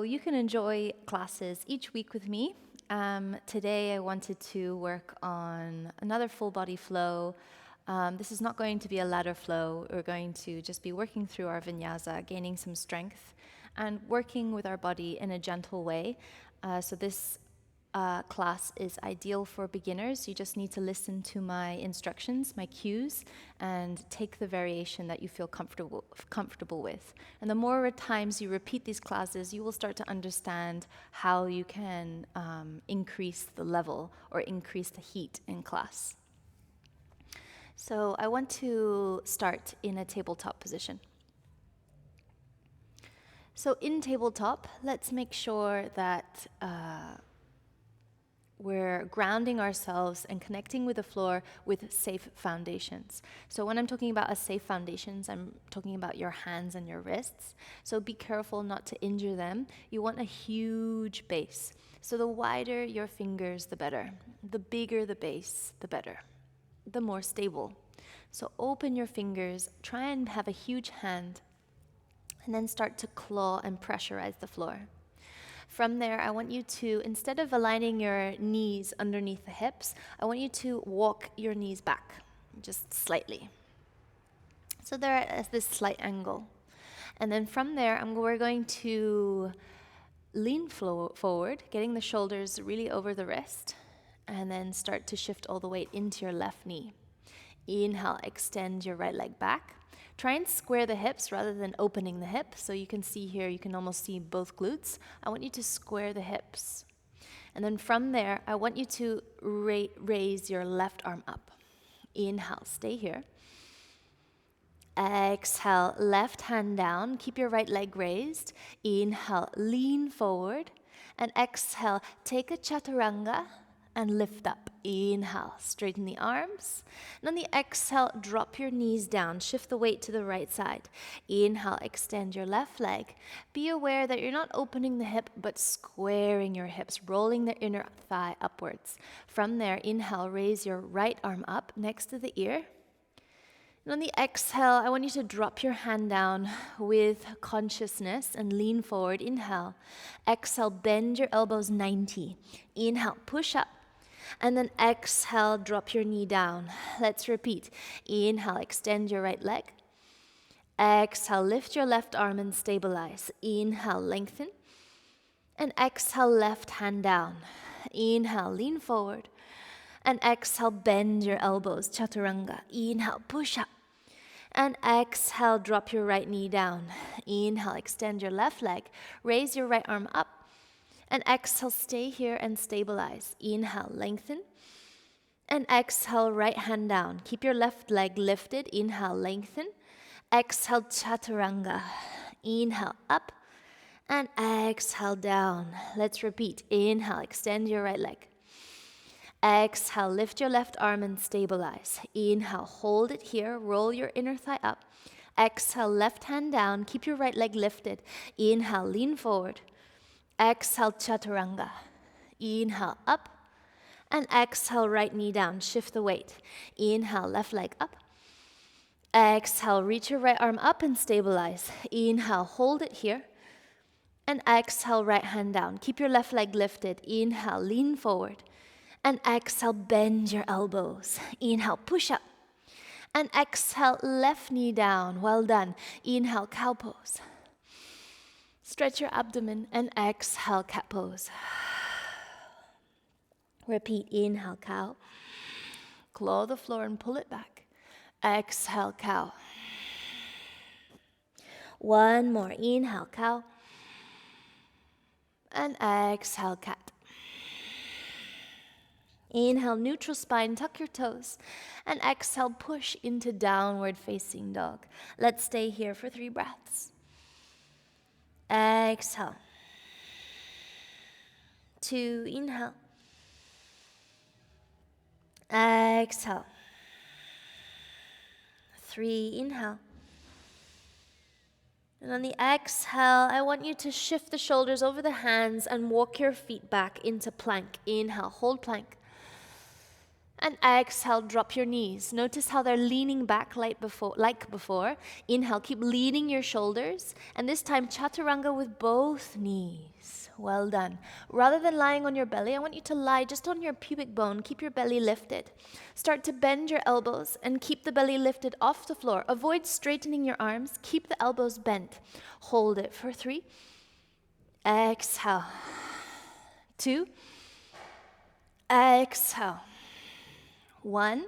you can enjoy classes each week with me. Today I wanted to work on another full body flow. This is not going to be a ladder flow. We're going to just be working through our vinyasa, gaining some strength and working with our body in a gentle way. So this class is ideal for beginners. You just need to listen to my instructions, my cues, and take the variation that you feel comfortable with. And the more times you repeat these classes, you will start to understand how you can increase the level or increase the heat in class. So I want to start in a tabletop position. So in tabletop, let's make sure that we're grounding ourselves and connecting with the floor with safe foundations. So when I'm talking about safe foundations, I'm talking about your hands and your wrists. So be careful not to injure them. You want a huge base. So the wider your fingers, the better. The bigger the base, the better. The more stable. So open your fingers, try and have a huge hand, and then start to claw and pressurize the floor. From there, I want you to, instead of aligning your knees underneath the hips, I want you to walk your knees back, just slightly. So they're at this slight angle. And then from there, we're going to lean forward, getting the shoulders really over the wrist, and then start to shift all the weight into your left knee. Inhale, extend your right leg back. Try and square the hips rather than opening the hip. So you can see here, you can almost see both glutes. I want you to square the hips. And then from there, I want you to raise your left arm up. Inhale, stay here. Exhale, left hand down. Keep your right leg raised. Inhale, lean forward. And exhale, take a chaturanga and lift up. Inhale, straighten the arms. And on the exhale, drop your knees down. Shift the weight to the right side. Inhale, extend your left leg. Be aware that you're not opening the hip, but squaring your hips, rolling the inner thigh upwards. From there, inhale, raise your right arm up next to the ear. And on the exhale, I want you to drop your hand down with consciousness and lean forward. Inhale. Exhale, bend your elbows 90. Inhale, push up. And then exhale, drop your knee down. Let's repeat. Inhale, extend your right leg. Exhale, lift your left arm and stabilize. Inhale, lengthen. And exhale, left hand down. Inhale, lean forward. And exhale, bend your elbows, chaturanga. Inhale, push up. And exhale, drop your right knee down. Inhale, extend your left leg. Raise your right arm up. And exhale, stay here and stabilize. Inhale, lengthen. And exhale, right hand down. Keep your left leg lifted. Inhale, lengthen. Exhale, chaturanga. Inhale, up. And exhale, down. Let's repeat. Inhale, extend your right leg. Exhale, lift your left arm and stabilize. Inhale, hold it here. Roll your inner thigh up. Exhale, left hand down. Keep your right leg lifted. Inhale, lean forward. Exhale, chaturanga. Inhale, up. And exhale, right knee down. Shift the weight. Inhale, left leg up. Exhale, reach your right arm up and stabilize. Inhale, hold it here. And exhale, right hand down. Keep your left leg lifted. Inhale, lean forward. And exhale, bend your elbows. Inhale, push up. And exhale, left knee down. Well done. Inhale, cow pose. Stretch your abdomen and exhale, cat pose. Repeat, inhale, cow. Claw the floor and pull it back. Exhale, cow. One more, inhale, cow. And exhale, cat. Inhale, neutral spine, tuck your toes. And exhale, push into downward facing dog. Let's stay here for 3 breaths. Exhale. 2, inhale. Exhale. 3, inhale. And on the exhale, I want you to shift the shoulders over the hands and walk your feet back into plank. Inhale, hold plank. And exhale, drop your knees. Notice how they're leaning back like before. Inhale, keep leaning your shoulders. And this time, chaturanga with both knees. Well done. Rather than lying on your belly, I want you to lie just on your pubic bone. Keep your belly lifted. Start to bend your elbows and keep the belly lifted off the floor. Avoid straightening your arms. Keep the elbows bent. Hold it for 3. Exhale. 2. Exhale. 1.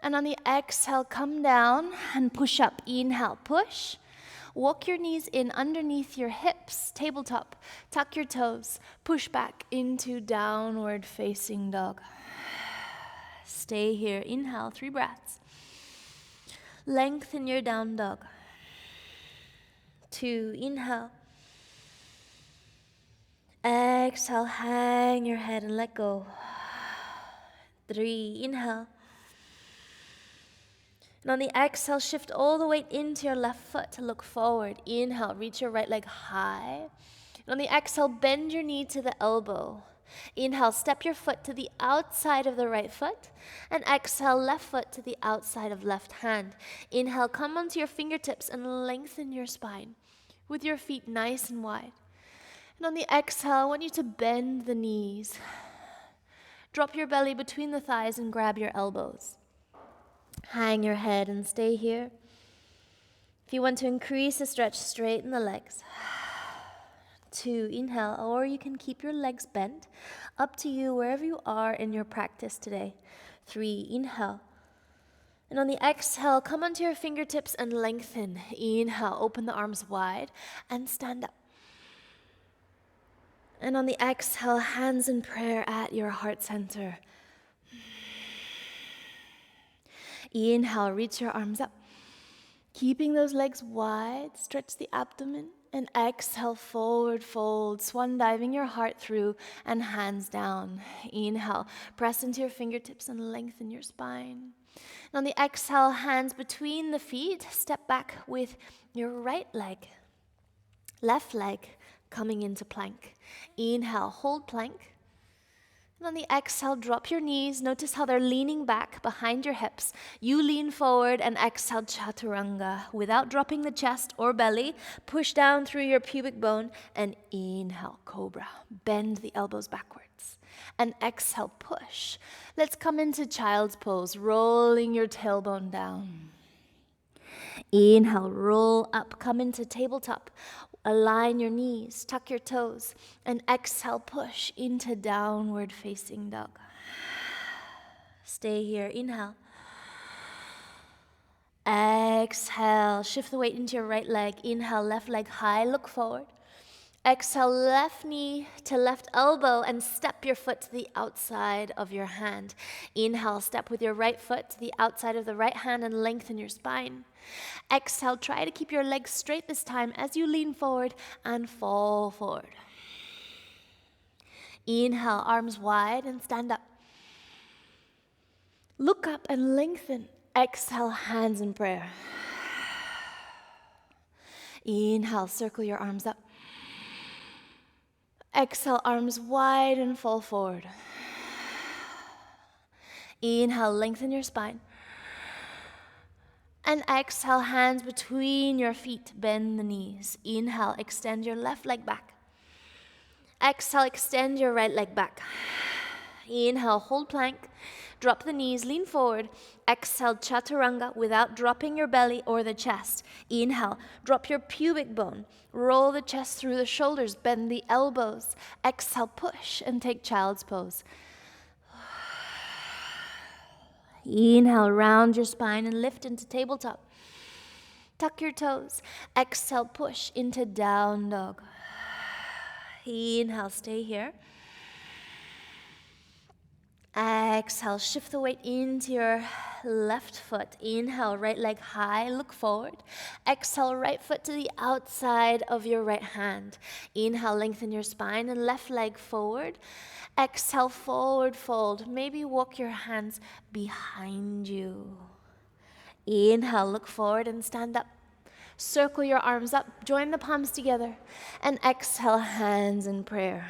And on the exhale, come down and push up. Inhale, push. Walk your knees in underneath your hips, tabletop. Tuck your toes. Push back into downward facing dog. Stay here. Inhale, 3 breaths. Lengthen your down dog. 2. Inhale. Exhale, hang your head and let go. 3. Inhale. And on the exhale, shift all the weight into your left foot to look forward. Inhale, reach your right leg high. And on the exhale, bend your knee to the elbow. Inhale, step your foot to the outside of the right foot. And exhale, left foot to the outside of left hand. Inhale, come onto your fingertips and lengthen your spine with your feet nice and wide. And on the exhale, I want you to bend the knees. Drop your belly between the thighs and grab your elbows. Hang your head and stay here. If you want to increase the stretch, straighten the legs. 2, inhale, or you can keep your legs bent. Up to you, wherever you are in your practice today. 3, inhale. And on the exhale, come onto your fingertips and lengthen. Inhale, open the arms wide and stand up. And on the exhale, hands in prayer at your heart center. Inhale, reach your arms up. Keeping those legs wide, stretch the abdomen. And exhale, forward fold, swan diving your heart through and hands down. Inhale, press into your fingertips and lengthen your spine. And on the exhale, hands between the feet, step back with your right leg, left leg coming into plank. Inhale, hold plank. And on the exhale, drop your knees. Notice how they're leaning back behind your hips. You lean forward and exhale, chaturanga. Without dropping the chest or belly, push down through your pubic bone and inhale, cobra. Bend the elbows backwards. And exhale, push. Let's come into child's pose, rolling your tailbone down. Inhale, roll up, come into tabletop. Align your knees, tuck your toes, and exhale, push into downward facing dog. Stay here, inhale. Exhale, shift the weight into your right leg. Inhale, left leg high, look forward. Exhale, left knee to left elbow and step your foot to the outside of your hand. Inhale, step with your right foot to the outside of the right hand and lengthen your spine. Exhale, try to keep your legs straight this time as you lean forward and fall forward. Inhale, arms wide and stand up. Look up and lengthen. Exhale, hands in prayer. Inhale, circle your arms up. Exhale, arms wide and fall forward. Inhale, lengthen your spine. And exhale, hands between your feet, bend the knees. Inhale, extend your left leg back. Exhale, extend your right leg back. Inhale, hold plank. Drop the knees, lean forward. Exhale, chaturanga without dropping your belly or the chest. Inhale, drop your pubic bone. Roll the chest through the shoulders, bend the elbows. Exhale, push and take child's pose. Inhale, round your spine and lift into tabletop. Tuck your toes. Exhale, push into down dog. Inhale, stay here. Exhale, shift the weight into your left foot. Inhale, right leg high, look forward. Exhale, right foot to the outside of your right hand. Inhale, lengthen your spine and left leg forward. Exhale, forward fold. Maybe walk your hands behind you. Inhale, look forward and stand up. Circle your arms up, join the palms together. And exhale, hands in prayer.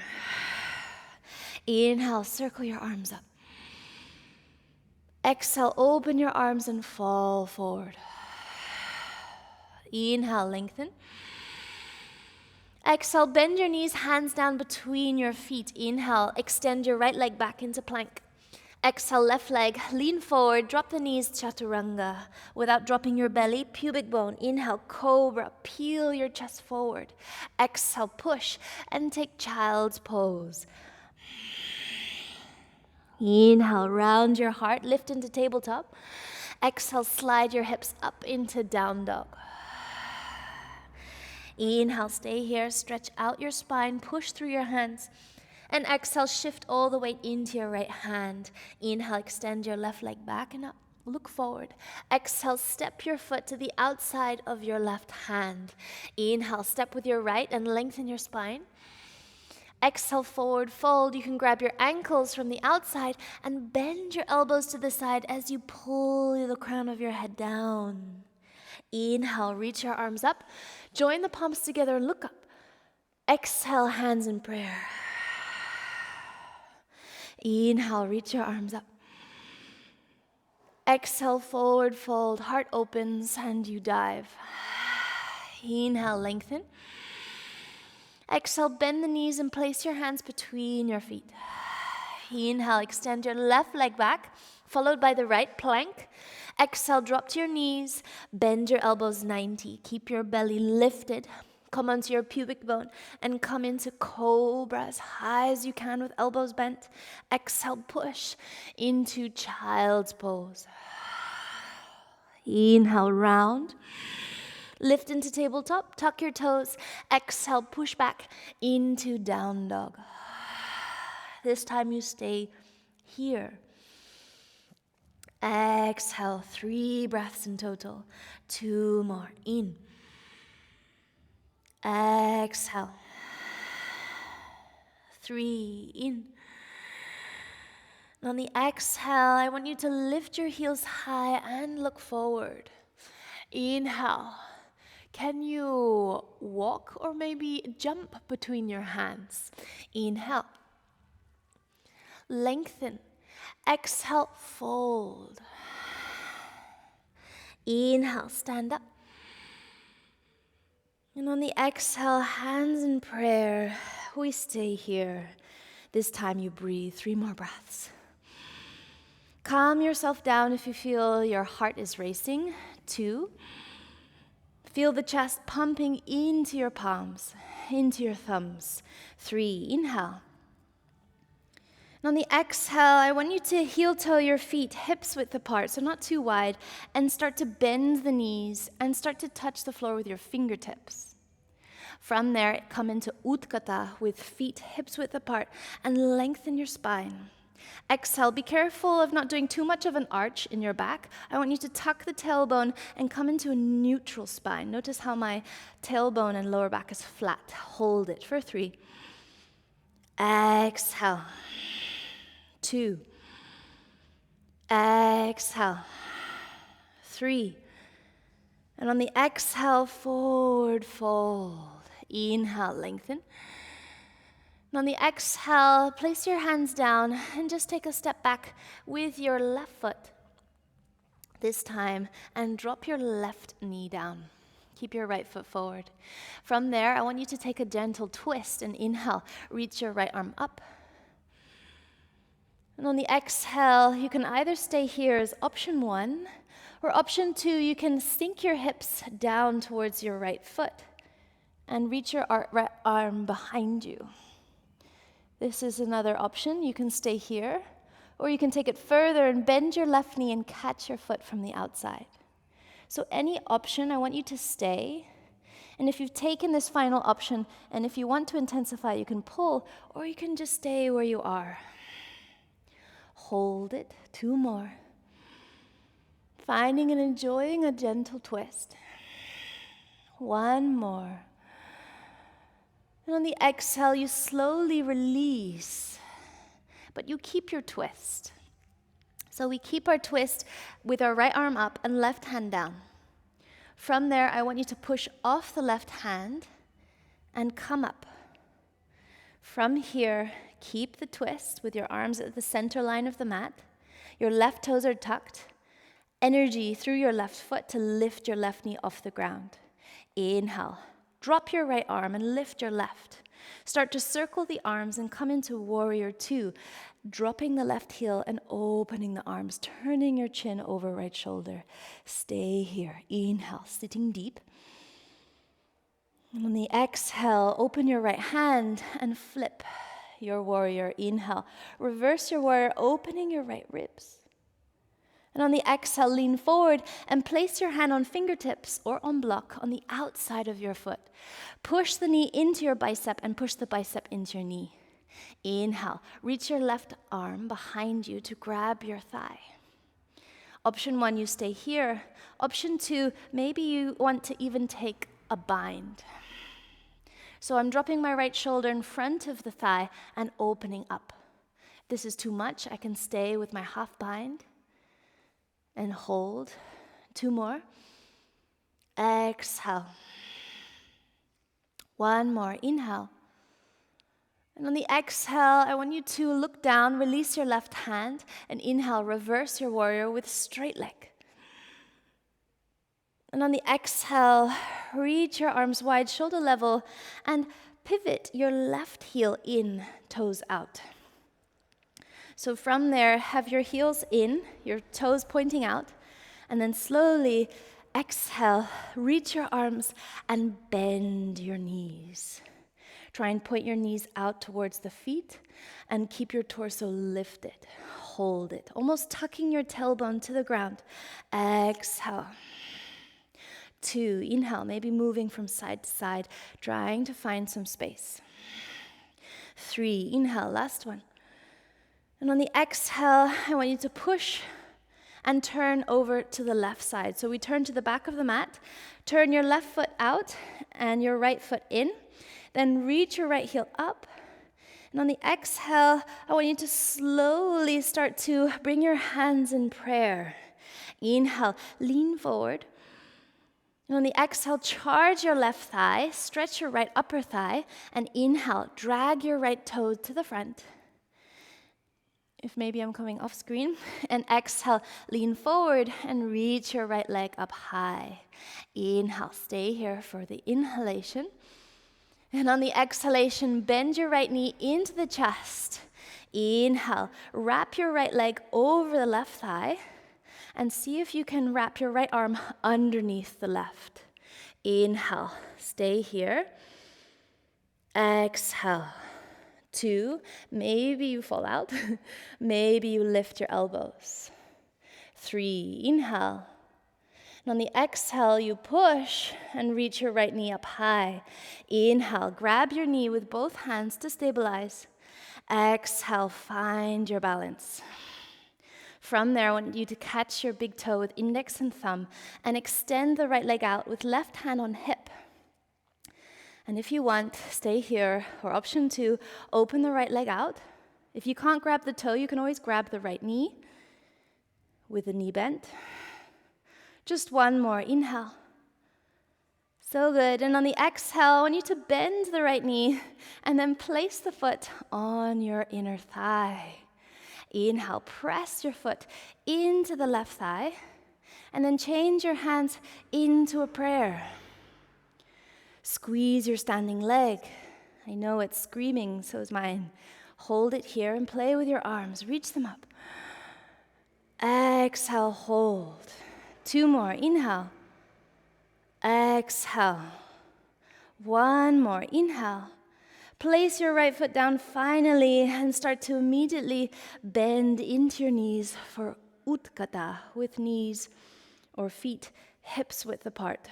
Inhale, circle your arms up. Exhale, open your arms and fall forward. Inhale, lengthen. Exhale, bend your knees, hands down between your feet. Inhale, extend your right leg back into plank. Exhale, left leg, lean forward, drop the knees, chaturanga. Without dropping your belly, pubic bone. Inhale, cobra, peel your chest forward. Exhale, push, and take child's pose. Inhale, round your heart, lift into tabletop. Exhale, slide your hips up into down dog. Inhale, stay here, stretch out your spine, push through your hands. And exhale, shift all the weight into your right hand. Inhale, extend your left leg back and up. Look forward. Exhale, step your foot to the outside of your left hand. Inhale, step with your right and lengthen your spine. Exhale, forward fold. You can grab your ankles from the outside and bend your elbows to the side as you pull the crown of your head down. Inhale, reach your arms up. Join the palms together and look up. Exhale, hands in prayer. Inhale, reach your arms up. Exhale, forward fold. Heart opens and you dive. Inhale, lengthen. Exhale, bend the knees and place your hands between your feet. Inhale, extend your left leg back, followed by the right plank. Exhale, drop to your knees, bend your elbows 90. Keep your belly lifted. Come onto your pubic bone and come into cobra as high as you can with elbows bent. Exhale, push into child's pose. Inhale, round. Lift into tabletop, tuck your toes. Exhale, push back into down dog. This time you stay here. Exhale, 3 breaths in total. 2 more. In. Exhale. 3. In. And on the exhale, I want you to lift your heels high and look forward. Inhale. Can you walk or maybe jump between your hands? Inhale. Lengthen. Exhale, fold. Inhale, stand up. And on the exhale, hands in prayer, we stay here. This time you breathe 3 more breaths. Calm yourself down if you feel your heart is racing. 2. Feel the chest pumping into your palms, into your thumbs. 3. Inhale. And on the exhale, I want you to heel toe your feet, hips width apart, so not too wide, and start to bend the knees and start to touch the floor with your fingertips. From there, come into Utkata with feet hips width apart and lengthen your spine. Exhale, be careful of not doing too much of an arch in your back. I want you to tuck the tailbone and come into a neutral spine. Notice how my tailbone and lower back is flat. Hold it for 3. Exhale. 2. Exhale. 3. And on the exhale, forward fold. Inhale, lengthen. And on the exhale, place your hands down and just take a step back with your left foot this time and drop your left knee down. Keep your right foot forward. From there, I want you to take a gentle twist and inhale. Reach your right arm up. And on the exhale, you can either stay here as option 1, or option 2, you can sink your hips down towards your right foot and reach your right arm behind you. This is another option. You can stay here, or you can take it further and bend your left knee and catch your foot from the outside. So any option, I want you to stay. And if you've taken this final option, and if you want to intensify, you can pull, or you can just stay where you are. Hold it. 2 more. Finding and enjoying a gentle twist. 1 more. And on the exhale, you slowly release, but you keep your twist. So we keep our twist with our right arm up and left hand down. From there, I want you to push off the left hand and come up. From here, keep the twist with your arms at the center line of the mat. Your left toes are tucked. Energy through your left foot to lift your left knee off the ground. Inhale. Drop your right arm and lift your left. Start to circle the arms and come into warrior two, dropping the left heel and opening the arms, turning your chin over right shoulder. Stay here. Inhale, sitting deep. And on the exhale, open your right hand and flip your warrior. Inhale. Reverse your warrior, opening your right ribs. And on the exhale, lean forward and place your hand on fingertips or on block on the outside of your foot. Push the knee into your bicep and push the bicep into your knee. Inhale. Reach your left arm behind you to grab your thigh. Option 1, you stay here. Option 2, maybe you want to even take a bind. So I'm dropping my right shoulder in front of the thigh and opening up. If this is too much, I can stay with my half bind. And hold. 2 more. Exhale. 1 more. Inhale. And on the exhale, I want you to look down, release your left hand, and inhale, reverse your warrior with straight leg. And on the exhale, reach your arms wide, shoulder level, and pivot your left heel in, toes out. So from there, have your heels in, your toes pointing out, and then slowly exhale, reach your arms and bend your knees. Try and point your knees out towards the feet and keep your torso lifted. Hold it, almost tucking your tailbone to the ground. Exhale. 2, inhale, maybe moving from side to side, trying to find some space. 3, inhale, last one. And on the exhale, I want you to push and turn over to the left side. So we turn to the back of the mat, turn your left foot out and your right foot in, then reach your right heel up. And on the exhale, I want you to slowly start to bring your hands in prayer. Inhale, lean forward. And on the exhale, charge your left thigh, stretch your right upper thigh, and inhale, drag your right toe to the front. If maybe I'm coming off screen, and exhale, lean forward and reach your right leg up high. Inhale, stay here for the inhalation. And on the exhalation, bend your right knee into the chest. Inhale, wrap your right leg over the left thigh, and see if you can wrap your right arm underneath the left. Inhale, stay here. Exhale. 2, maybe you fall out, maybe you lift your elbows. 3, inhale. And on the exhale, you push and reach your right knee up high. Inhale, grab your knee with both hands to stabilize. Exhale, find your balance. From there, I want you to catch your big toe with index and thumb and extend the right leg out with left hand on hip. And if you want, stay here, or option 2, open the right leg out. If you can't grab the toe, you can always grab the right knee with the knee bent. Just 1 more, inhale. So good, and on the exhale, I want you to bend the right knee and then place the foot on your inner thigh. Inhale, press your foot into the left thigh, and then change your hands into a prayer. Squeeze your standing leg. I know it's screaming, so is mine. Hold it here and play with your arms. Reach them up. Exhale, hold. 2 more. Inhale. Exhale. 1 more. Inhale. Place your right foot down finally and start to immediately bend into your knees for Utkata with knees or feet hips width apart.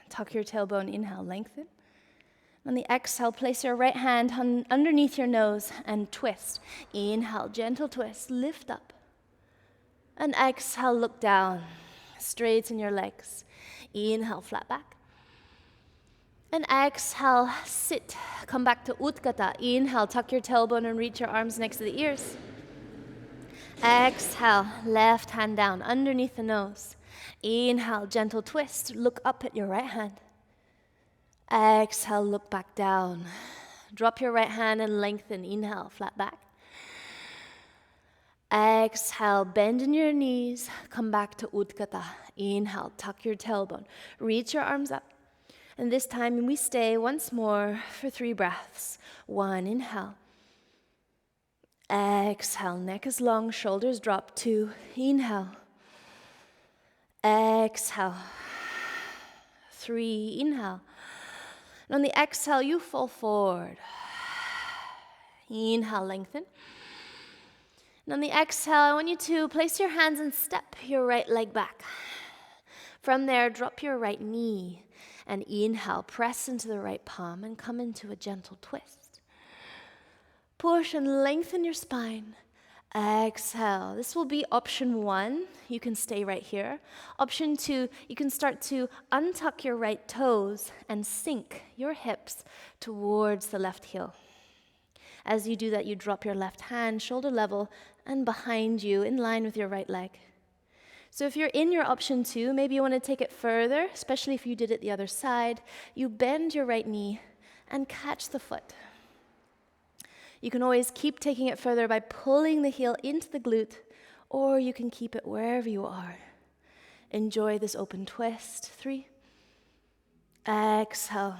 Tuck your tailbone, inhale, lengthen. On the exhale, place your right hand underneath your nose and twist. Inhale, gentle twist, lift up. And exhale, look down. Straighten your legs. Inhale, flat back. And exhale, sit. Come back to Utkata. Inhale, tuck your tailbone and reach your arms next to the ears. Exhale, left hand down underneath the nose. Inhale, gentle twist. Look up at your right hand. Exhale, look back down. Drop your right hand and lengthen. Inhale, flat back. Exhale, bend in your knees. Come back to Utgata. Inhale, tuck your tailbone. Reach your arms up. And this time we stay once more for 3 breaths. 1, inhale. Exhale, neck is long, shoulders drop. 2, inhale. Exhale. 3, inhale. And on the exhale, you fall forward. Inhale, lengthen. And on the exhale, I want you to place your hands and step your right leg back. From there, drop your right knee. And inhale, press into the right palm and come into a gentle twist. Push and lengthen your spine. Exhale. This will be option 1. You can stay right here. Option 2, you can start to untuck your right toes and sink your hips towards the left heel. As you do that, you drop your left hand shoulder level and behind you in line with your right leg. So if you're in your option 2, maybe you want to take it further, especially if you did it the other side. You bend your right knee and catch the foot. You can always keep taking it further by pulling the heel into the glute, or you can keep it wherever you are. Enjoy this open twist. 3. Exhale.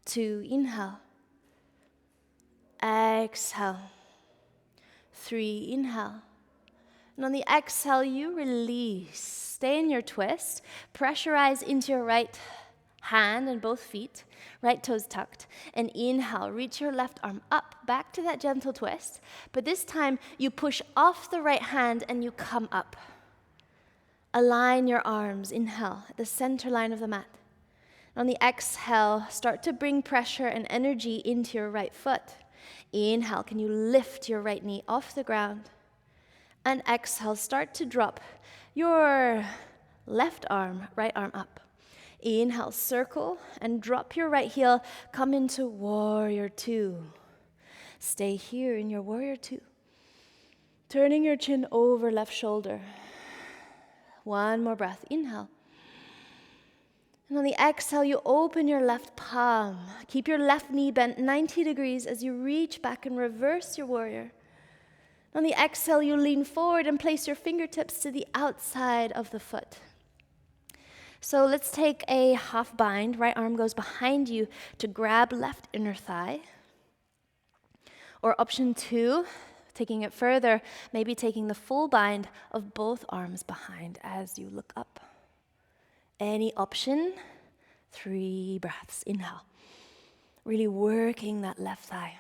2, inhale. Exhale. 3, inhale. And on the exhale, you release. Stay in your twist. Pressurize into your right hand and both feet. Right toes tucked. And inhale, reach your left arm up, back to that gentle twist. But this time, you push off the right hand and you come up. Align your arms. Inhale, at the center line of the mat. On the exhale, start to bring pressure and energy into your right foot. Inhale, can you lift your right knee off the ground? And exhale, start to drop your left arm, right arm up. Inhale, circle and drop your right heel. Come into warrior 2. Stay here in your warrior 2. Turning your chin over left shoulder. 1 more breath. Inhale. And on the exhale, you open your left palm. Keep your left knee bent 90 degrees as you reach back and reverse your warrior. On the exhale, you lean forward and place your fingertips to the outside of the foot. So let's take a half bind. Right arm goes behind you to grab left inner thigh. Or option 2, taking it further, maybe taking the full bind of both arms behind as you look up. Any option. 3 breaths. Inhale. Really working that left thigh.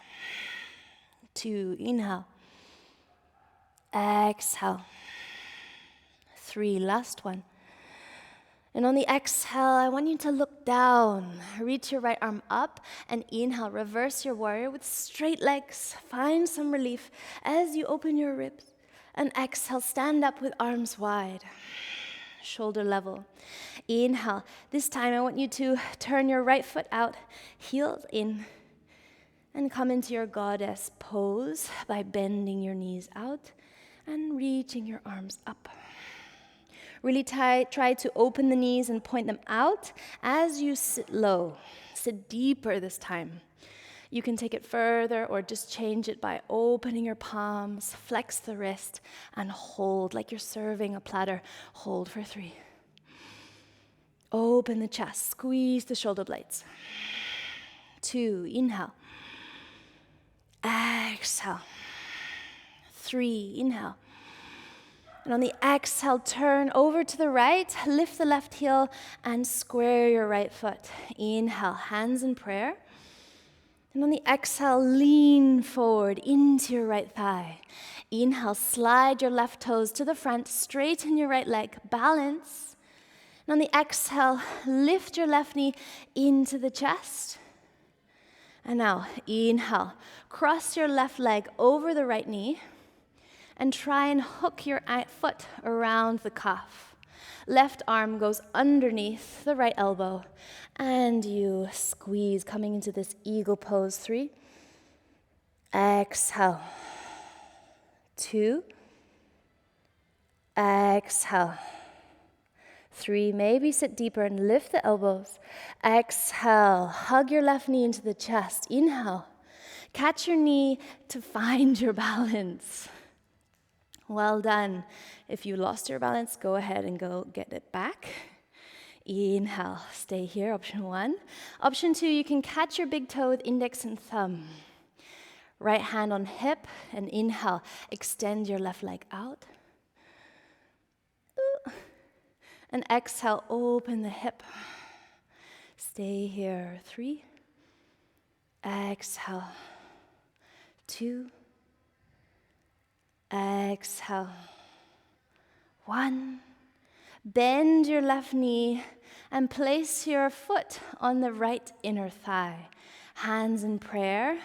2, inhale. Exhale. 3, last one. And on the exhale, I want you to look down. Reach your right arm up and inhale. Reverse your warrior with straight legs. Find some relief as you open your ribs. And exhale, stand up with arms wide. Shoulder level. Inhale. This time I want you to turn your right foot out, heels in, and come into your goddess pose by bending your knees out and reaching your arms up. Really try to open the knees and point them out as you sit low. Sit deeper this time. You can take it further or just change it by opening your palms, flex the wrist, and hold like you're serving a platter. Hold for 3. Open the chest, squeeze the shoulder blades. 2, inhale. Exhale. 3, inhale. And on the exhale, turn over to the right, lift the left heel, and square your right foot. Inhale, hands in prayer. And on the exhale, lean forward into your right thigh. Inhale, slide your left toes to the front, straighten your right leg, balance. And on the exhale, lift your left knee into the chest. And now, inhale, cross your left leg over the right knee. And try and hook your foot around the calf. Left arm goes underneath the right elbow. And you squeeze, coming into this eagle pose. 3. Exhale. 2. Exhale. 3. Maybe sit deeper and lift the elbows. Exhale. Hug your left knee into the chest. Inhale. Catch your knee to find your balance. Well done. If you lost your balance, go ahead and go get it back. Inhale, stay here, option 1. Option 2, you can catch your big toe with index and thumb. Right hand on hip, and inhale, extend your left leg out. And exhale, open the hip. Stay here, 3. Exhale, 2. Exhale, 1. Bend your left knee and place your foot on the right inner thigh. Hands in prayer.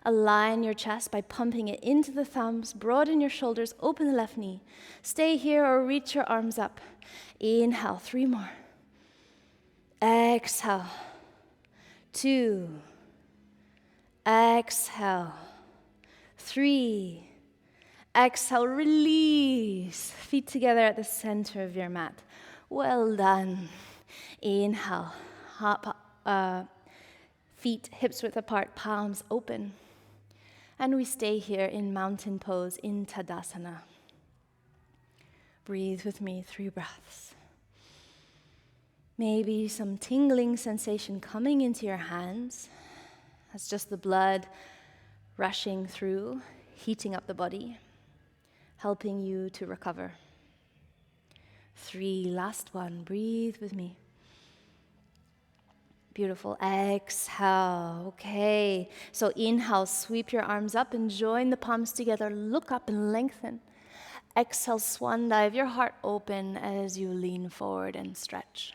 Align your chest by pumping it into the thumbs. Broaden your shoulders. Open the left knee. Stay here or reach your arms up. Inhale, 3 more. Exhale, 2. Exhale, 3. Exhale, release. Feet together at the center of your mat. Well done. Inhale, hop, feet hips width apart, palms open. And we stay here in mountain pose in Tadasana. Breathe with me, 3 breaths. Maybe some tingling sensation coming into your hands. That's just the blood rushing through, heating up the body, helping you to recover. 3, last one, breathe with me. Beautiful, exhale, okay. So inhale, sweep your arms up and join the palms together, look up and lengthen. Exhale, swan dive, your heart open as you lean forward and stretch.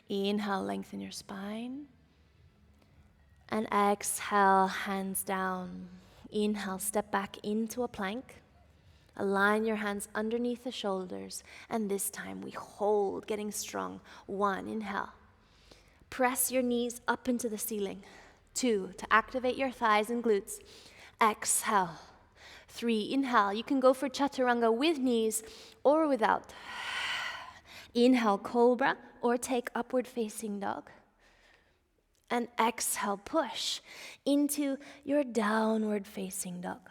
Inhale, lengthen your spine. And exhale, hands down. Inhale, step back into a plank. Align your hands underneath the shoulders. And this time we hold, getting strong. 1, inhale. Press your knees up into the ceiling. 2, to activate your thighs and glutes. Exhale. 3, inhale. You can go for chaturanga with knees or without. Inhale, cobra, or take upward facing dog. And exhale, push into your downward facing dog.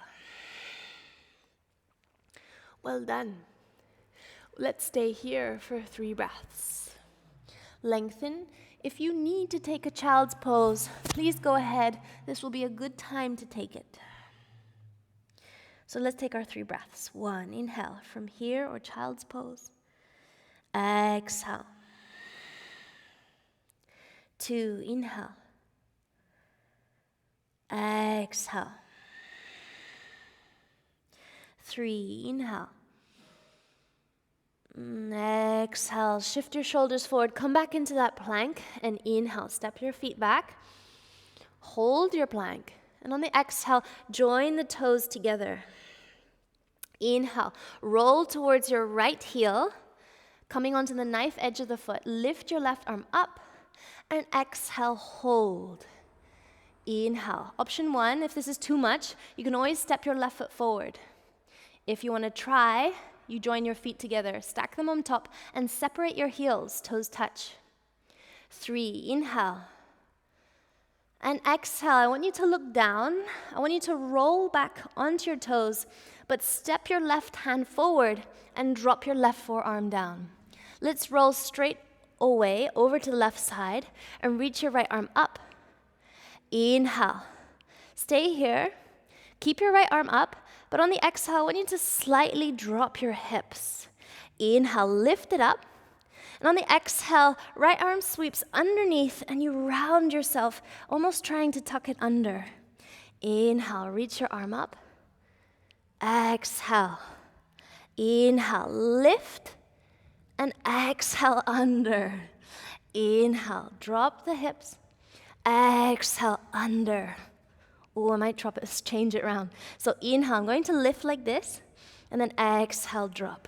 Well done. Let's stay here for 3 breaths. Lengthen. If you need to take a child's pose, please go ahead. This will be a good time to take it. So let's take our 3 breaths. 1, inhale from here or child's pose. Exhale. 2, inhale. Exhale. 3, inhale. Exhale, shift your shoulders forward, come back into that plank, and inhale, step your feet back. Hold your plank, and on the exhale, join the toes together. Inhale, roll towards your right heel, coming onto the knife edge of the foot. Lift your left arm up, and exhale, hold. Inhale. Option 1, if this is too much, you can always step your left foot forward. If you want to try, you join your feet together, stack them on top, and separate your heels, toes touch. 3, inhale. And exhale, I want you to look down. I want you to roll back onto your toes, but step your left hand forward and drop your left forearm down. Let's roll straight away over to the left side and reach your right arm up. Inhale. Stay here. Keep your right arm up, but on the exhale, I want you to slightly drop your hips. Inhale, lift it up. And on the exhale, right arm sweeps underneath and you round yourself, almost trying to tuck it under. Inhale, reach your arm up. Exhale. Inhale, lift. And exhale, under. Inhale, drop the hips. Exhale, under. Oh, I might drop it, change it around. So inhale, I'm going to lift like this, and then exhale, drop.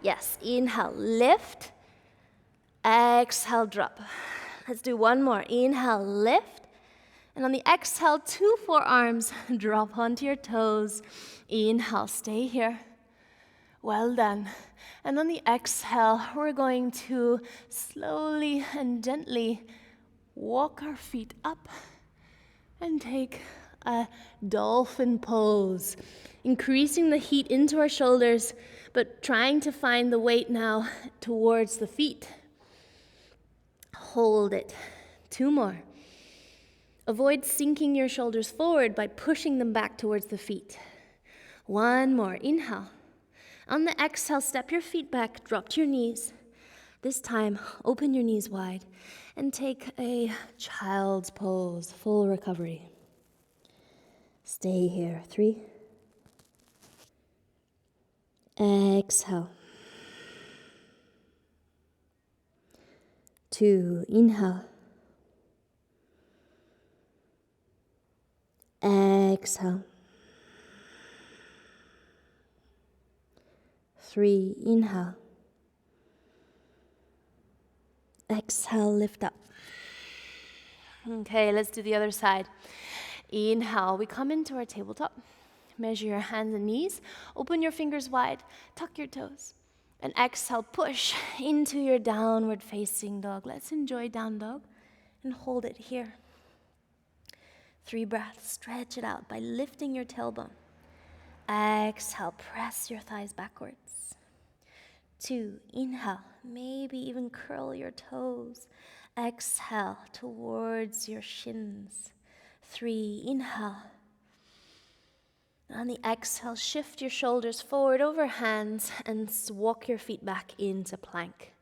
Yes, inhale, lift. Exhale, drop. Let's do one more. Inhale, lift. And on the exhale, 2 forearms, drop onto your toes. Inhale, stay here. Well done. And on the exhale, we're going to slowly and gently walk our feet up and take a dolphin pose. Increasing the heat into our shoulders, but trying to find the weight now towards the feet. Hold it. 2 more. Avoid sinking your shoulders forward by pushing them back towards the feet. 1 more. Inhale. On the exhale, step your feet back, drop to your knees. This time, open your knees wide and take a child's pose, full recovery. Stay here. 3. Exhale. 2. Inhale. Exhale. 3. Inhale. Exhale, lift up. Okay, let's do the other side. Inhale, we come into our tabletop. Measure your hands and knees. Open your fingers wide. Tuck your toes. And exhale, push into your downward facing dog. Let's enjoy down dog and hold it here. 3 breaths. Stretch it out by lifting your tailbone. Exhale, press your thighs backwards. 2, inhale, maybe even curl your toes. Exhale towards your shins. 3, inhale. On the exhale, shift your shoulders forward over hands and walk your feet back into plank.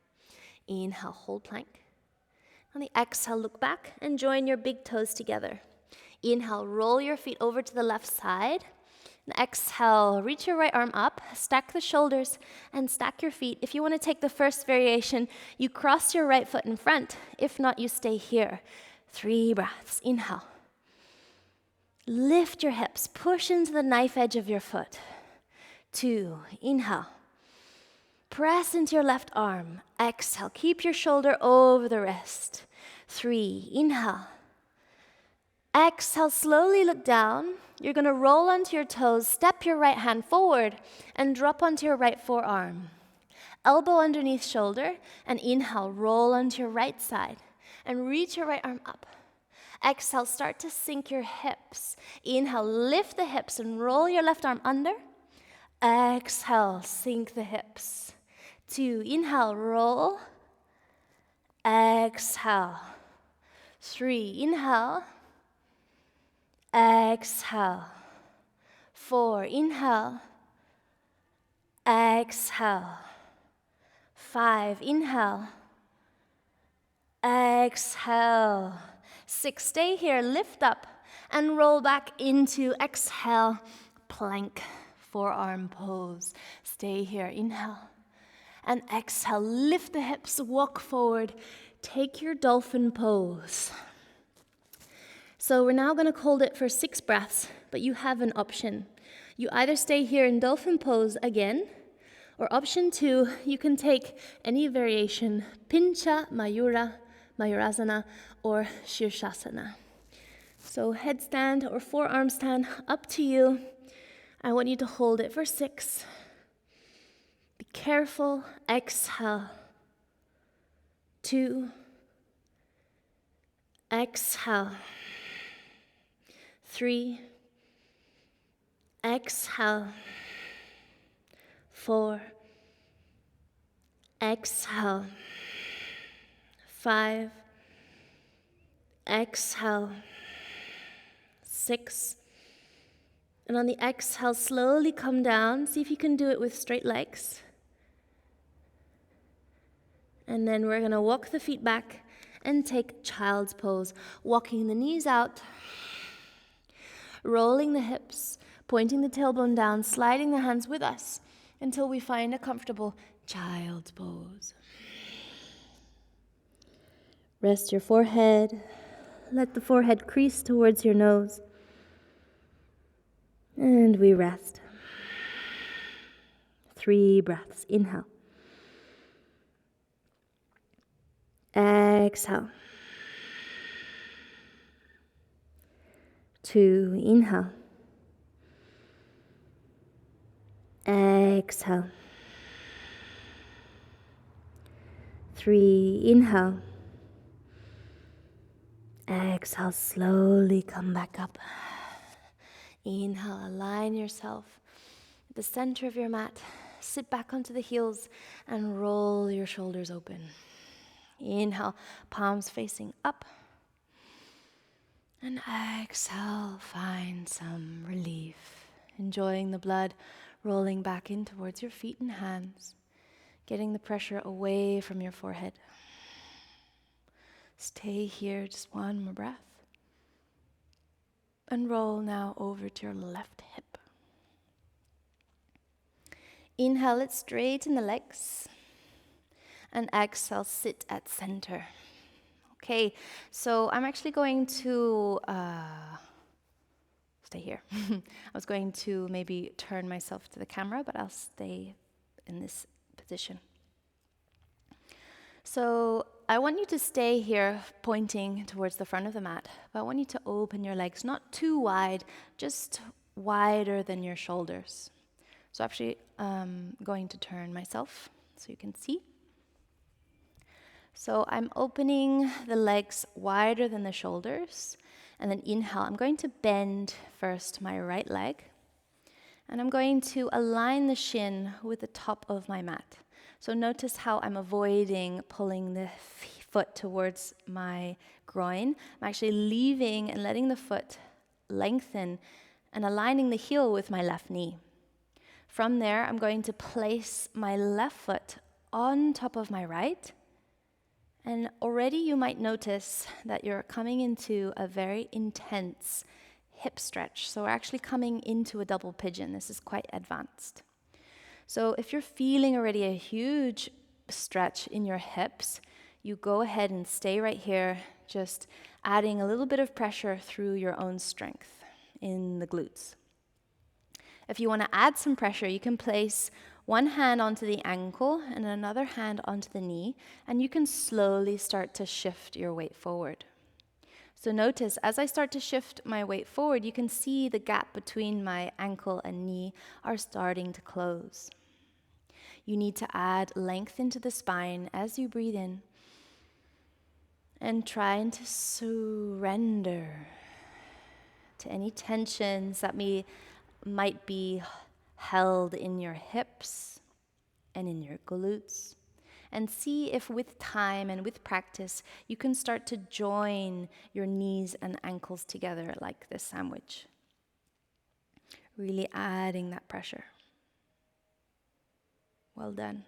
Inhale, hold plank. On the exhale, look back and join your big toes together. Inhale, roll your feet over to the left side. And exhale, reach your right arm up, stack the shoulders, and stack your feet. If you want to take the first variation, you cross your right foot in front. If not, you stay here. 3 breaths. Inhale. Lift your hips. Push into the knife edge of your foot. 2. Inhale. Press into your left arm. Exhale. Keep your shoulder over the wrist. 3. Inhale. Exhale, slowly look down. You're going to roll onto your toes, step your right hand forward, and drop onto your right forearm. Elbow underneath shoulder, and inhale, roll onto your right side, and reach your right arm up. Exhale, start to sink your hips. Inhale, lift the hips and roll your left arm under. Exhale, sink the hips. 2, inhale, roll. Exhale. 3, inhale. Exhale. 4, inhale. Exhale. 5, inhale. Exhale. 6, stay here, lift up and roll back into exhale, plank, forearm pose. Stay here, inhale. And exhale, lift the hips, walk forward, take your dolphin pose. So we're now going to hold it for 6 breaths, but you have an option. You either stay here in dolphin pose again, or option 2, you can take any variation, Pincha Mayurasana, or Shirshasana. So headstand or forearm stand, up to you. I want you to hold it for 6. Be careful. Exhale. 2. Exhale. 3. Exhale. 4. Exhale. 5. Exhale. 6. And on the exhale, slowly come down. See if you can do it with straight legs. And then we're going to walk the feet back and take child's pose. Walking the knees out. Rolling the hips, pointing the tailbone down, sliding the hands with us until we find a comfortable child's pose. Rest your forehead. Let the forehead crease towards your nose. And we rest. 3 breaths. Inhale. Exhale. 2, inhale. Exhale. 3, inhale. Exhale, slowly come back up. Inhale, align yourself at the center of your mat. Sit back onto the heels and roll your shoulders open. Inhale, palms facing up. And exhale, find some relief. Enjoying the blood rolling back in towards your feet and hands. Getting the pressure away from your forehead. Stay here, just one more breath. And roll now over to your left hip. Inhale it, straighten the legs. And exhale, sit at center. Okay, so I'm actually going to stay here. I was going to maybe turn myself to the camera, but I'll stay in this position. So I want you to stay here pointing towards the front of the mat, but I want you to open your legs, not too wide, just wider than your shoulders. So actually I'm going to turn myself so you can see. So I'm opening the legs wider than the shoulders, and then inhale. I'm going to bend first my right leg, and I'm going to align the shin with the top of my mat. So notice how I'm avoiding pulling the foot towards my groin. I'm actually leaving and letting the foot lengthen and aligning the heel with my left knee. From there, I'm going to place my left foot on top of my right. And already you might notice that you're coming into a very intense hip stretch. So we're actually coming into a double pigeon. This is quite advanced. So if you're feeling already a huge stretch in your hips, you go ahead and stay right here, just adding a little bit of pressure through your own strength in the glutes. If you want to add some pressure, you can place one hand onto the ankle and another hand onto the knee, and you can slowly start to shift your weight forward. So notice, as I start to shift my weight forward, you can see the gap between my ankle and knee are starting to close. You need to add length into the spine as you breathe in, and trying to surrender to any tensions that might be held in your hips and in your glutes, and see if with time and with practice you can start to join your knees and ankles together like this sandwich. Really adding that pressure. Well done.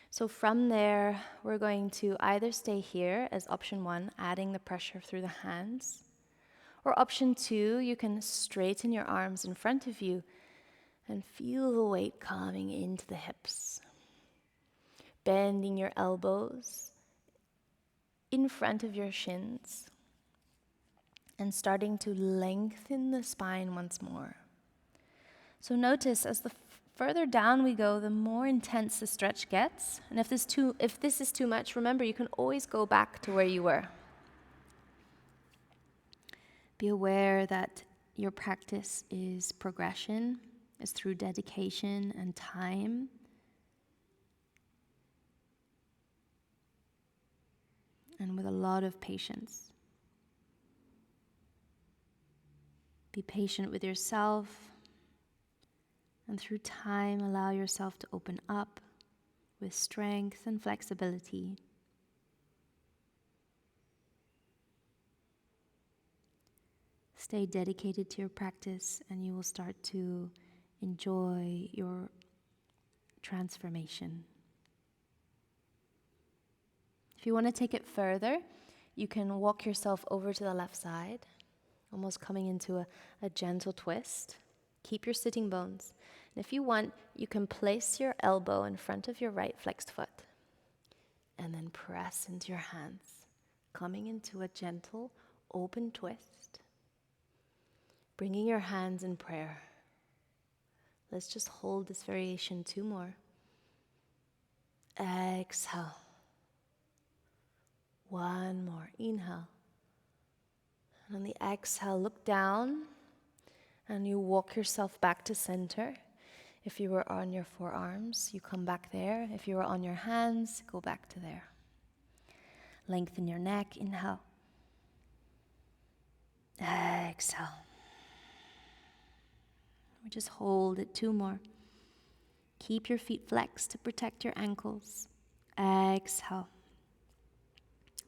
So from there, we're going to either stay here as option 1, adding the pressure through the hands, or option 2, you can straighten your arms in front of you and feel the weight coming into the hips. Bending your elbows in front of your shins and starting to lengthen the spine once more. So notice as the further down we go, the more intense the stretch gets. And if this is too much, remember you can always go back to where you were. Be aware that your practice is progression, is through dedication and time. And with a lot of patience. Be patient with yourself, and through time allow yourself to open up with strength and flexibility. Stay dedicated to your practice, and you will start to enjoy your transformation. If you want to take it further, you can walk yourself over to the left side, almost coming into a gentle twist. Keep your sitting bones. And if you want, you can place your elbow in front of your right flexed foot and then press into your hands, coming into a gentle, open twist. Bringing your hands in prayer. Let's just hold this variation 2 more. Exhale. 1 more. Inhale. And on the exhale, look down and you walk yourself back to center. If you were on your forearms, you come back there. If you were on your hands, go back to there. Lengthen your neck. Inhale. Exhale. We just hold it 2 more. Keep your feet flexed to protect your ankles. Exhale.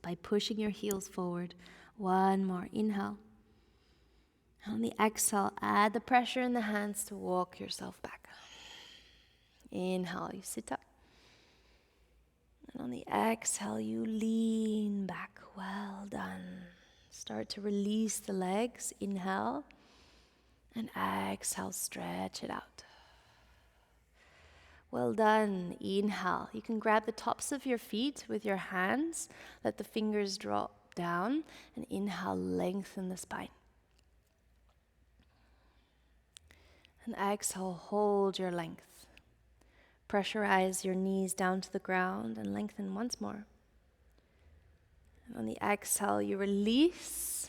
By pushing your heels forward. 1 more. Inhale. On the exhale, add the pressure in the hands to walk yourself back. Inhale, you sit up. And on the exhale, you lean back. Well done. Start to release the legs. Inhale. And exhale, stretch it out. Well done. Inhale. You can grab the tops of your feet with your hands. Let the fingers drop down. And inhale, lengthen the spine. And exhale, hold your length. Pressurize your knees down to the ground and lengthen once more. And on the exhale, you release.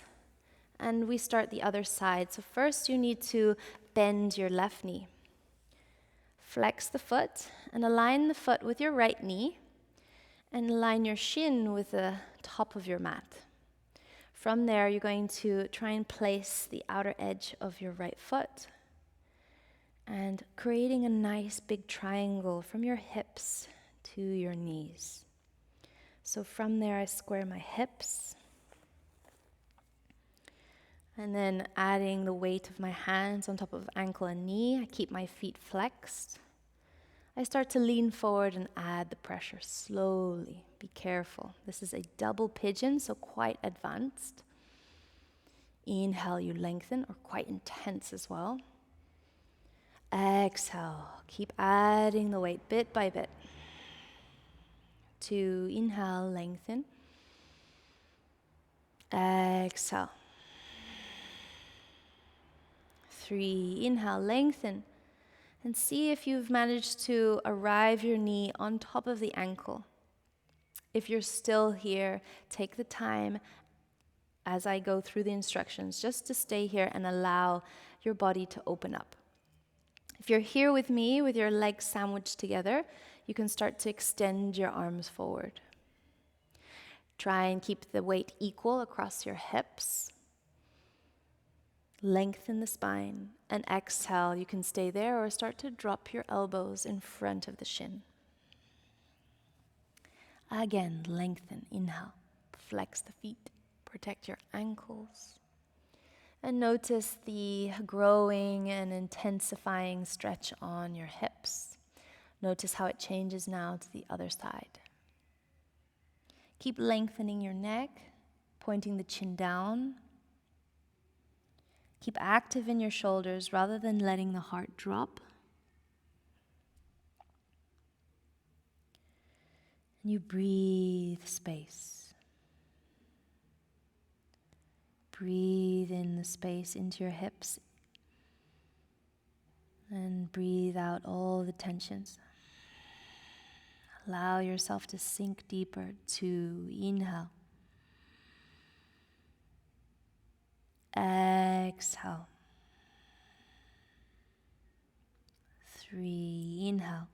And we start the other side. So first you need to bend your left knee. Flex the foot and align the foot with your right knee. And align your shin with the top of your mat. From there, you're going to try and place the outer edge of your right foot. And creating a nice big triangle from your hips to your knees. So from there, I square my hips. And then adding the weight of my hands on top of ankle and knee, I keep my feet flexed. I start to lean forward and add the pressure slowly. Be careful. This is a double pigeon, so quite advanced. Inhale, you lengthen, or quite intense as well. Exhale, keep adding the weight bit by bit. 2, inhale, lengthen. Exhale. 3, inhale, lengthen. And see if you've managed to arrive your knee on top of the ankle. If you're still here, take the time as I go through the instructions just to stay here and allow your body to open up. If you're here with me with your legs sandwiched together, you can start to extend your arms forward. Try and keep the weight equal across your hips. Lengthen the spine and exhale. You can stay there or start to drop your elbows in front of the shin. Again, lengthen. Inhale. Flex the feet. Protect your ankles. And notice the growing and intensifying stretch on your hips. Notice how it changes now to the other side. Keep lengthening your neck, pointing the chin down. Keep active in your shoulders rather than letting the heart drop. And you breathe space. Breathe in the space into your hips. And breathe out all the tensions. Allow yourself to sink deeper. 2, inhale. Exhale. 3, inhale.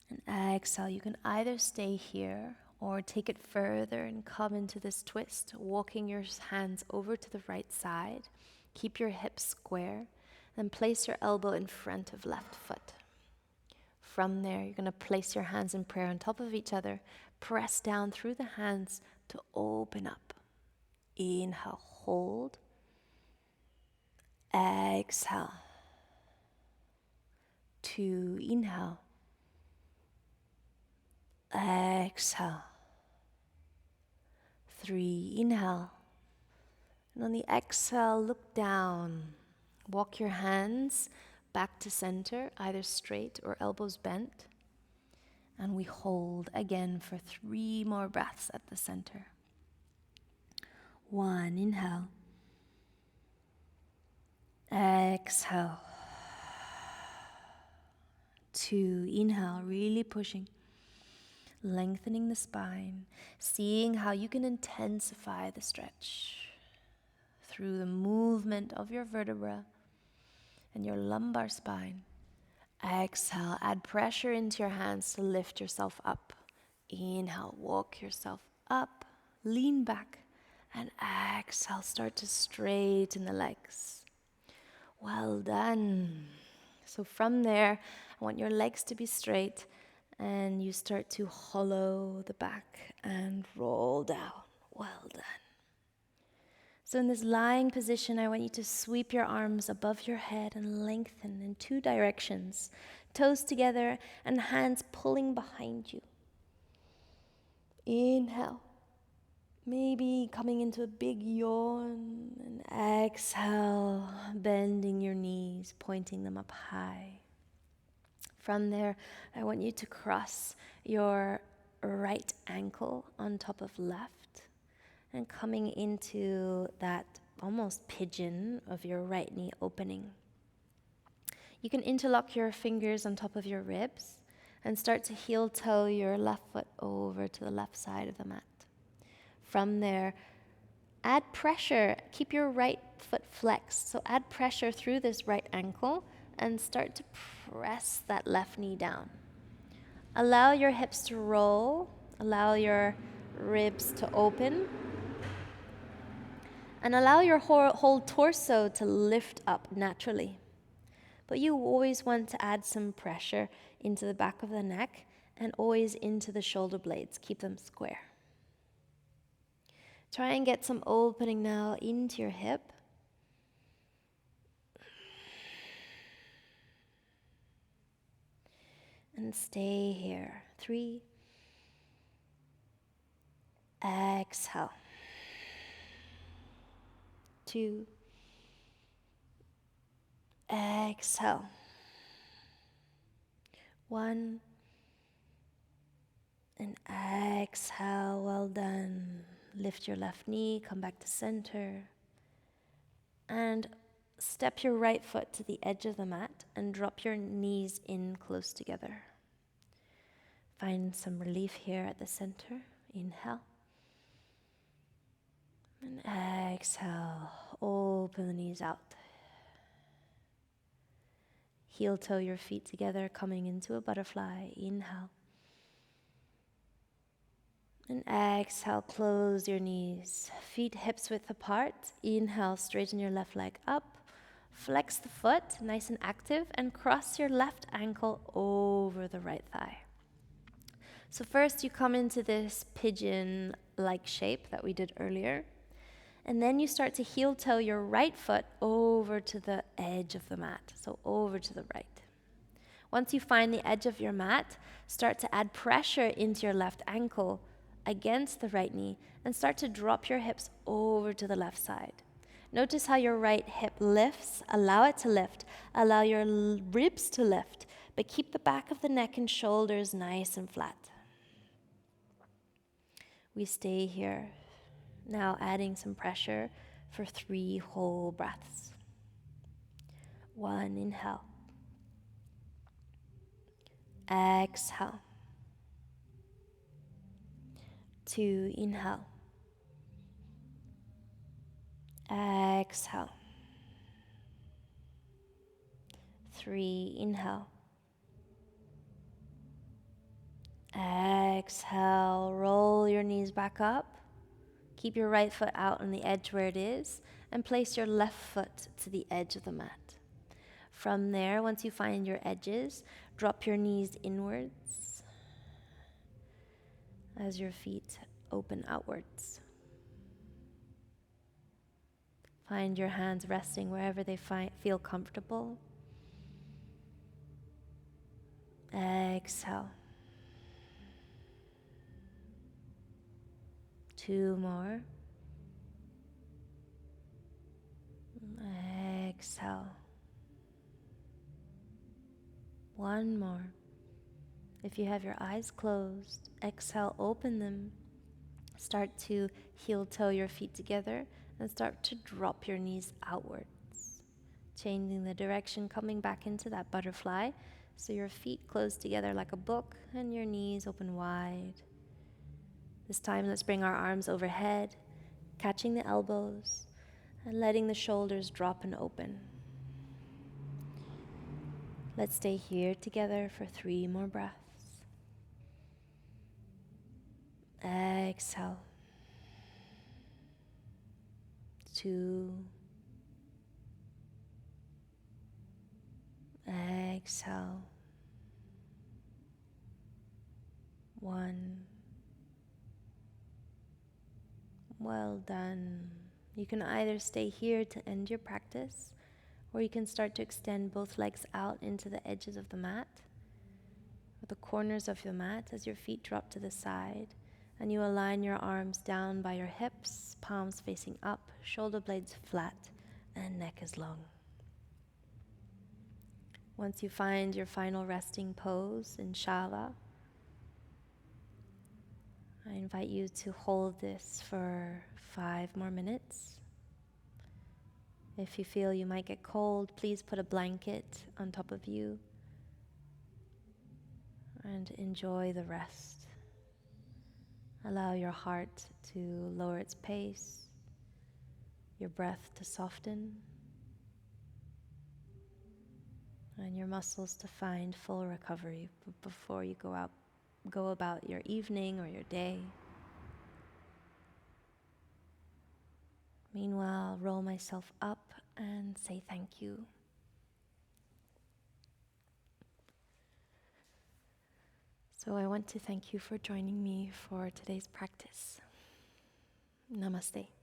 And exhale. You can either stay here or take it further and come into this twist, walking your hands over to the right side. Keep your hips square. Then place your elbow in front of left foot. From there, you're going to place your hands in prayer on top of each other. Press down through the hands to open up. Inhale, hold. Exhale. 2, inhale. Exhale. 3, inhale. And on the exhale, look down. Walk your hands back to center, either straight or elbows bent. And we hold again for 3 more breaths at the center. 1, inhale. Exhale. 2, inhale, really pushing. Lengthening the spine, seeing how you can intensify the stretch through the movement of your vertebra and your lumbar spine. Exhale, add pressure into your hands to lift yourself up. Inhale, walk yourself up, lean back, And exhale, start to straighten the legs. Well done. So from there, I want your legs to be straight and you start to hollow the back and roll down. Well done. So in this lying position, I want you to sweep your arms above your head and lengthen in 2 directions. Toes together and hands pulling behind you. Inhale. Maybe coming into a big yawn. And exhale, bending your knees, pointing them up high. From there, I want you to cross your right ankle on top of left. And coming into that almost pigeon of your right knee opening. You can interlock your fingers on top of your ribs and start to heel toe your left foot over to the left side of the mat. From there, add pressure. Keep your right foot flexed. So add pressure through this right ankle and start to press that left knee down. Allow your hips to roll. Allow your ribs to open. And allow your whole torso to lift up naturally. But you always want to add some pressure into the back of the neck and always into the shoulder blades. Keep them square. Try and get some opening now into your hip. And stay here. 3. Exhale. 2. Exhale. 1. And exhale. Well done. Lift your left knee, come back to center. And step your right foot to the edge of the mat and drop your knees in close together. Find some relief here at the center. Inhale. And exhale. Open the knees out. Heel toe your feet together, coming into a butterfly. Inhale. And exhale, close your knees. Feet hips width apart. Inhale, straighten your left leg up. Flex the foot, nice and active, and cross your left ankle over the right thigh. So first you come into this pigeon-like shape that we did earlier. And then you start to heel toe your right foot over to the edge of the mat, so over to the right. Once you find the edge of your mat, start to add pressure into your left ankle against the right knee and start to drop your hips over to the left side. Notice how your right hip lifts. Allow it to lift. Allow your ribs to lift, but keep the back of the neck and shoulders nice and flat. We stay here. Now adding some pressure for 3 whole breaths. 1, inhale. Exhale. 2, inhale. Exhale. 3, inhale. Exhale, roll your knees back up. Keep your right foot out on the edge where it is and place your left foot to the edge of the mat. From there, once you find your edges, drop your knees inwards as your feet open outwards. Find your hands resting wherever they feel comfortable. Exhale. 2 more. Exhale. 1 more. If you have your eyes closed, exhale, open them. Start to heel toe your feet together and start to drop your knees outwards. Changing the direction, coming back into that butterfly. So your feet close together like a book and your knees open wide. This time, let's bring our arms overhead, catching the elbows and letting the shoulders drop and open. Let's stay here together for 3 more breaths. Exhale. 2. Exhale. 1. Well done. You can either stay here to end your practice, or you can start to extend both legs out into the edges of the mat, or the corners of your mat as your feet drop to the side, and you align your arms down by your hips, palms facing up, shoulder blades flat, and neck is long. Once you find your final resting pose in Shala, I invite you to hold this for 5 more minutes. If you feel you might get cold, please put a blanket on top of you and enjoy the rest. Allow your heart to lower its pace, your breath to soften, and your muscles to find full recovery before you go about your evening or your day. Meanwhile, roll myself up and say thank you. So I want to thank you for joining me for today's practice. Namaste.